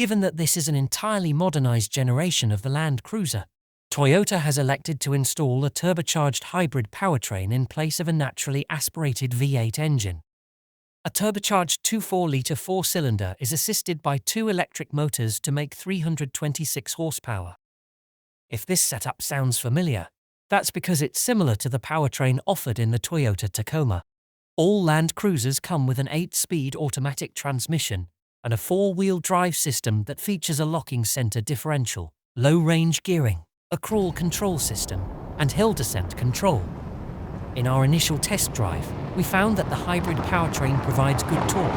Given that this is an entirely modernized generation of the Land Cruiser, Toyota has elected to install a turbocharged hybrid powertrain in place of a naturally aspirated V8 engine. A turbocharged 2.4-litre four-cylinder is assisted by two electric motors to make 326 horsepower. If this setup sounds familiar, that's because it's similar to the powertrain offered in the Toyota Tacoma. All Land Cruisers come with an 8-speed automatic transmission and a 4-wheel drive system that features a locking center differential, low-range gearing, a crawl control system, and hill descent control. In our initial test drive, we found that the hybrid powertrain provides good torque,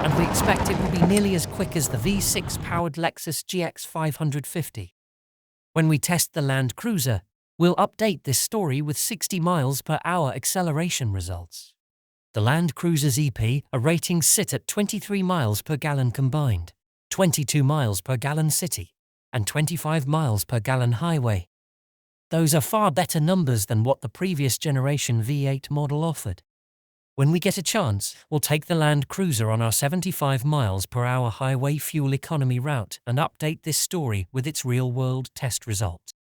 and we expect it will be nearly as quick as the V6-powered Lexus GX 550. When we test the Land Cruiser, we'll update this story with 60 miles per hour acceleration results. The Land Cruiser's EP ratings sit at 23 miles per gallon combined, 22 miles per gallon city, and 25 miles per gallon highway. Those are far better numbers than what the previous generation V8 model offered. When we get a chance, we'll take the Land Cruiser on our 75 miles per hour highway fuel economy route and update this story with its real-world test results.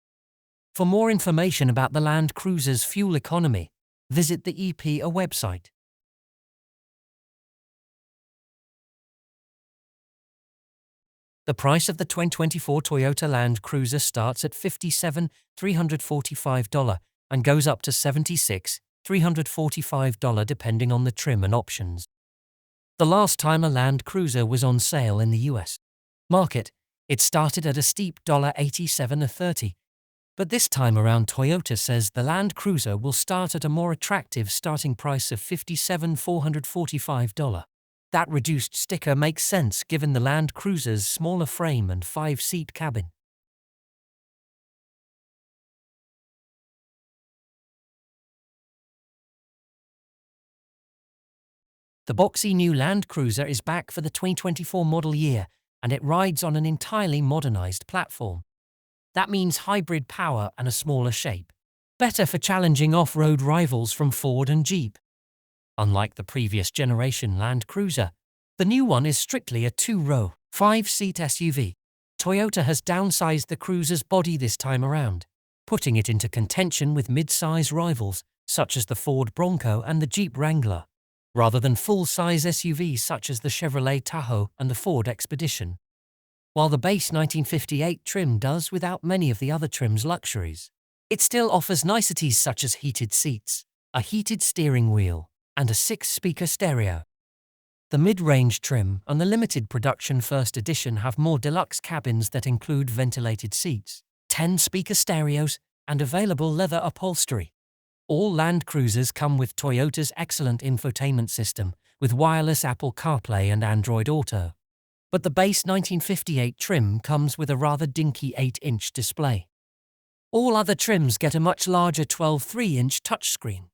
For more information about the Land Cruiser's fuel economy, visit the EPA website. The price of the 2024 Toyota Land Cruiser starts at $57,345 and goes up to $76,345 depending on the trim and options. The last time a Land Cruiser was on sale in the US market, it started at a steep $87,030. But this time around, Toyota says the Land Cruiser will start at a more attractive starting price of $57,445. That reduced sticker makes sense given the Land Cruiser's smaller frame and 5-seat cabin. The boxy new Land Cruiser is back for the 2024 model year, and it rides on an entirely modernized platform. That means hybrid power and a smaller shape, better for challenging off-road rivals from Ford and Jeep. Unlike the previous generation Land Cruiser, the new one is strictly a 2-row, 5-seat SUV. Toyota has downsized the Cruiser's body this time around, putting it into contention with mid-size rivals such as the Ford Bronco and the Jeep Wrangler, rather than full-size SUVs such as the Chevrolet Tahoe and the Ford Expedition. While the base 1958 trim does without many of the other trim's luxuries, it still offers niceties such as heated seats, a heated steering wheel, and a 6-speaker stereo. The mid-range trim and the limited production first edition have more deluxe cabins that include ventilated seats, 10-speaker stereos, and available leather upholstery. All Land Cruisers come with Toyota's excellent infotainment system, with wireless Apple CarPlay and Android Auto. But the base 1958 trim comes with a rather dinky 8-inch display. All other trims get a much larger 12.3-inch touchscreen.